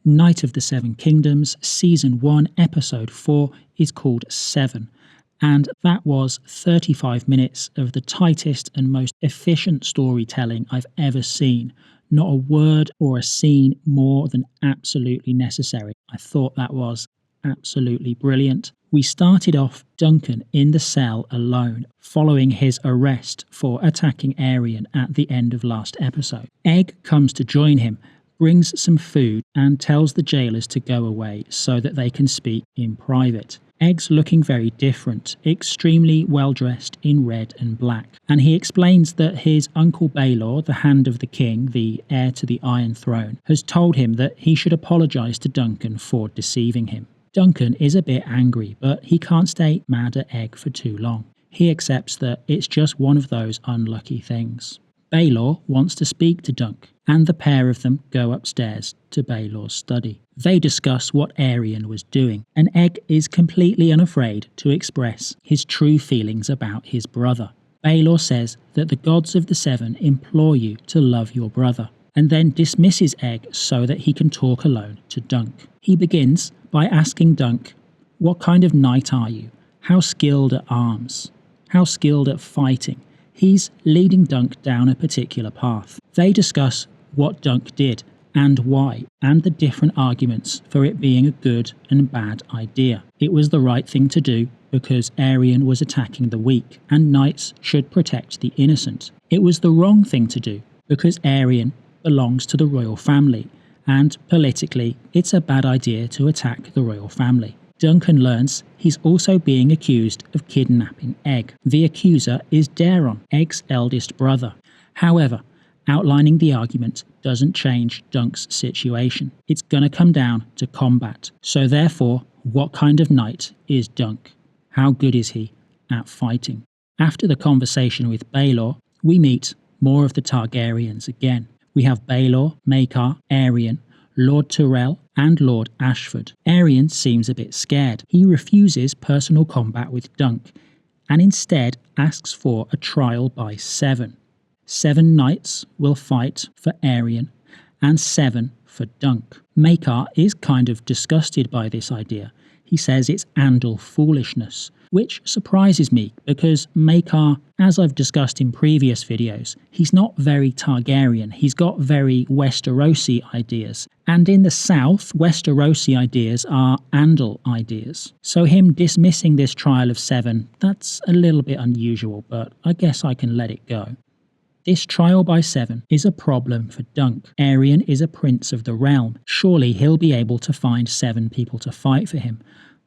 Night of the Seven Kingdoms, Season 1, Episode 4 is called Seven, and that was 35 minutes of the tightest and most efficient storytelling I've ever seen. Not a word or a scene more than absolutely necessary. I thought that was absolutely brilliant. We started off Duncan in the cell alone, following his arrest for attacking Aerion at the end of last episode. Egg comes to join him, brings some food, and tells the jailers to go away so that they can speak in private. Egg's looking very different, extremely well dressed in red and black, and he explains that his uncle Baelor, the Hand of the King, the heir to the Iron Throne, has told him that he should apologise to Duncan for deceiving him. Duncan is a bit angry, but he can't stay mad at Egg for too long. He accepts that it's just one of those unlucky things. Baelor wants to speak to Dunk, and the pair of them go upstairs to Baelor's study. They discuss what Aerion was doing, and Egg is completely unafraid to express his true feelings about his brother. Baelor says that the gods of the Seven implore you to love your brother, and then dismisses Egg so that he can talk alone to Dunk. He begins by asking Dunk, "What kind of knight are you? How skilled at arms? How skilled at fighting?" He's leading Dunk down a particular path. They discuss what Dunk did and why, and the different arguments for it being a good and bad idea. It was the right thing to do because Aerion was attacking the weak, and knights should protect the innocent. It was the wrong thing to do because Aerion belongs to the royal family, and politically it's a bad idea to attack the royal family. Duncan learns he's also being accused of kidnapping Egg. The accuser is Daeron, Egg's eldest brother. However, outlining the argument doesn't change Dunk's situation. It's gonna come down to combat. So therefore, what kind of knight is Dunk? How good is he at fighting? After the conversation with Baelor, we meet more of the Targaryens again. We have Baelor, Maekar, Aerion, Lord Tyrell, and Lord Ashford. Aerion seems a bit scared. He refuses personal combat with Dunk, and instead asks for a trial by 7. 7 knights will fight for Aerion, and 7 for Dunk. Maekar is kind of disgusted by this idea. He says it's Andal foolishness, which surprises me because Maekar, as I've discussed in previous videos, he's not very Targaryen, he's got very Westerosi ideas. And in the south, Westerosi ideas are Andal ideas. So him dismissing this trial of 7, that's a little bit unusual, but I guess I can let it go. This trial by 7 is a problem for Dunk. Aerion is a prince of the realm. Surely he'll be able to find 7 people to fight for him.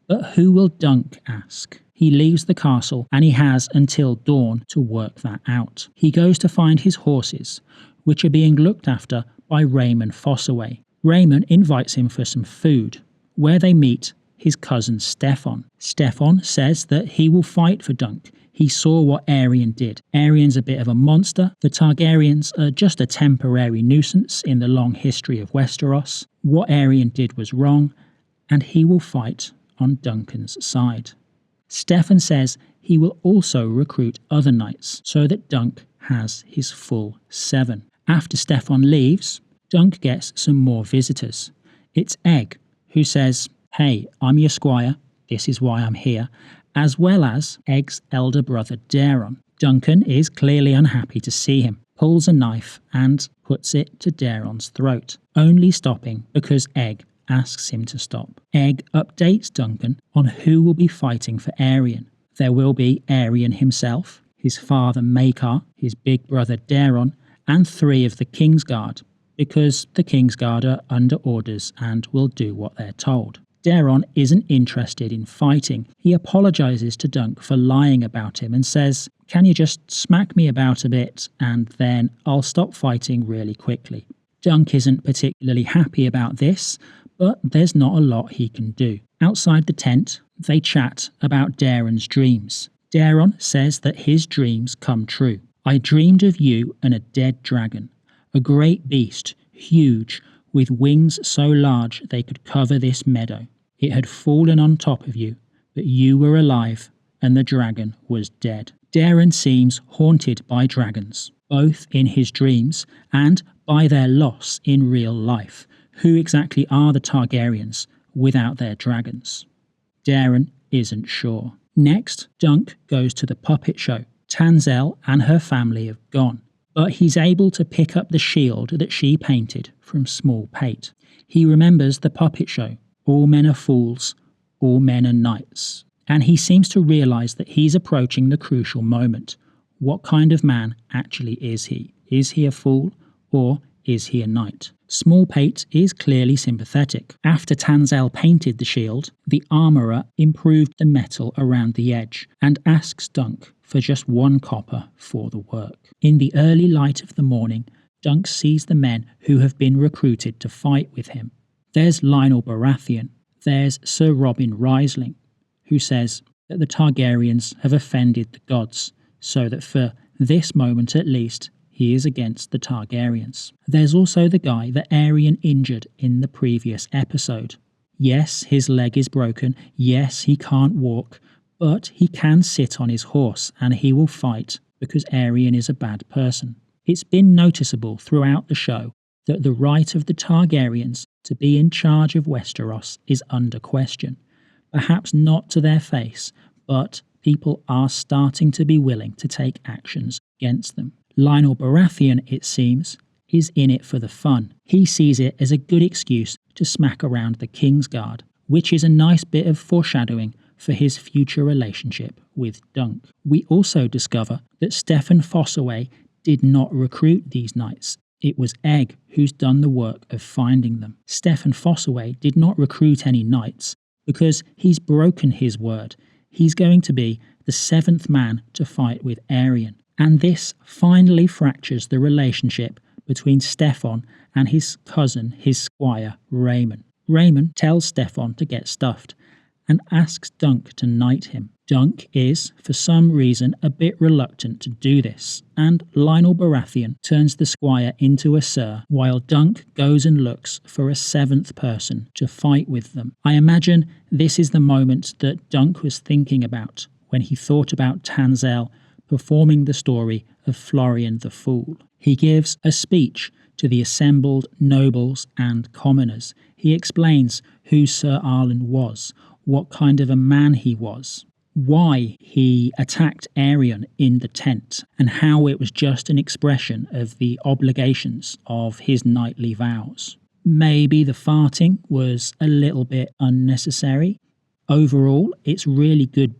But who will Dunk ask? He leaves the castle and he has until dawn to work that out. He goes to find his horses, which are being looked after by Raymond Fossaway. Raymond invites him for some food, where they meet his cousin Stefan. Stefan says that he will fight for Dunk. He saw what Aerion did. Aerion's a bit of a monster. The Targaryens are just a temporary nuisance in the long history of Westeros. What Aerion did was wrong, and he will fight on Duncan's side. Stefan says he will also recruit other knights so that Dunk has his full 7. After Stefan leaves, Dunk gets some more visitors. It's Egg, who says, "Hey, I'm your squire, this is why I'm here," as well as Egg's elder brother Daeron. Duncan is clearly unhappy to see him, pulls a knife and puts it to Daeron's throat, only stopping because Egg asks him to stop. Egg updates Duncan on who will be fighting for Aerion. There will be Aerion himself, his father Maekar, his big brother Daeron, and 3 of the Kingsguard, because the Kingsguard are under orders and will do what they're told. Daeron isn't interested in fighting. He apologises to Dunk for lying about him and says, "Can you just smack me about a bit and then I'll stop fighting really quickly." Dunk isn't particularly happy about this, but there's not a lot he can do. Outside the tent, they chat about Daeron's dreams. Daeron says that his dreams come true. "I dreamed of you and a dead dragon, a great beast, huge, with wings so large they could cover this meadow. It had fallen on top of you, but you were alive and the dragon was dead." Daeron seems haunted by dragons, both in his dreams and by their loss in real life. Who exactly are the Targaryens without their dragons? Daeron isn't sure. Next, Dunk goes to the puppet show. Tanselle and her family have gone, but he's able to pick up the shield that she painted from small pate. He remembers the puppet show. All men are fools, all men are knights. And he seems to realise that he's approaching the crucial moment. What kind of man actually is he? Is he a fool, or is he a knight? Small Pate is clearly sympathetic. After Tanselle painted the shield, the armourer improved the metal around the edge and asks Dunk for just 1 copper for the work. In the early light of the morning, Dunk sees the men who have been recruited to fight with him. There's Lyonel Baratheon. There's Sir Robin Risling, who says that the Targaryens have offended the gods, so that for this moment at least, he is against the Targaryens. There's also the guy that Aerion injured in the previous episode. Yes, his leg is broken. Yes, he can't walk, but he can sit on his horse and he will fight because Aerion is a bad person. It's been noticeable throughout the show that the right of the Targaryens to be in charge of Westeros is under question. Perhaps not to their face, but people are starting to be willing to take actions against them. Lyonel Baratheon, it seems, is in it for the fun. He sees it as a good excuse to smack around the Kingsguard, which is a nice bit of foreshadowing for his future relationship with Dunk. We also discover that Steffon Fossaway did not recruit these knights. It was Egg who's done the work of finding them. Steffon Fossaway did not recruit any knights because he's broken his word. He's going to be the 7th man to fight with Aerion. And this finally fractures the relationship between Steffon and his cousin, his squire, Raymond. Raymond tells Steffon to get stuffed and asks Dunk to knight him. Dunk is, for some reason, a bit reluctant to do this, and Lyonel Baratheon turns the squire into a Ser, while Dunk goes and looks for a 7th person to fight with them. I imagine this is the moment that Dunk was thinking about when he thought about Tanselle performing the story of Florian the Fool. He gives a speech to the assembled nobles and commoners. He explains who Ser Arlan was, what kind of a man he was, why he attacked Aerion in the tent, and how it was just an expression of the obligations of his knightly vows. Maybe the farting was a little bit unnecessary. Overall, it's really good.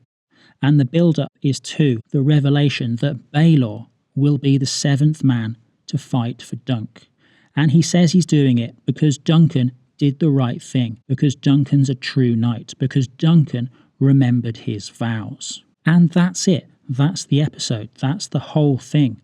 And the build-up is to the revelation that Baelor will be the 7th man to fight for Dunk. And he says he's doing it because Duncan did the right thing, because Duncan's a true knight, because Duncan remembered his vows. And that's it. That's the episode. That's the whole thing.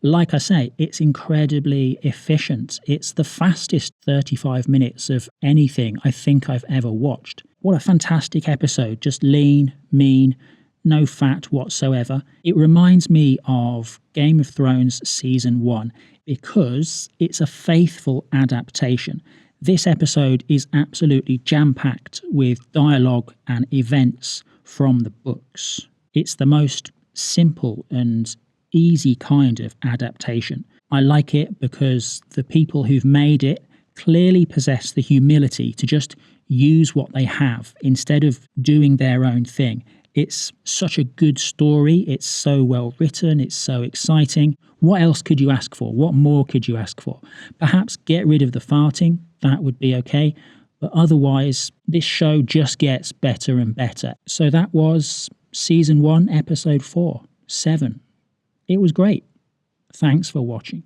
Like I say, it's incredibly efficient. It's the fastest 35 minutes of anything I think I've ever watched. What a fantastic episode. Just lean, mean, no fat whatsoever. It reminds me of Game of Thrones Season 1 because it's a faithful adaptation. This episode is absolutely jam-packed with dialogue and events from the books. It's the most simple and easy kind of adaptation. I like it because the people who've made it clearly possess the humility to just use what they have instead of doing their own thing. It's such a good story. It's so well written. It's so exciting. What else could you ask for? What more could you ask for? Perhaps get rid of the farting. That would be okay. But otherwise, this show just gets better and better. So that was Season 1, Episode 4, 7. It was great. Thanks for watching.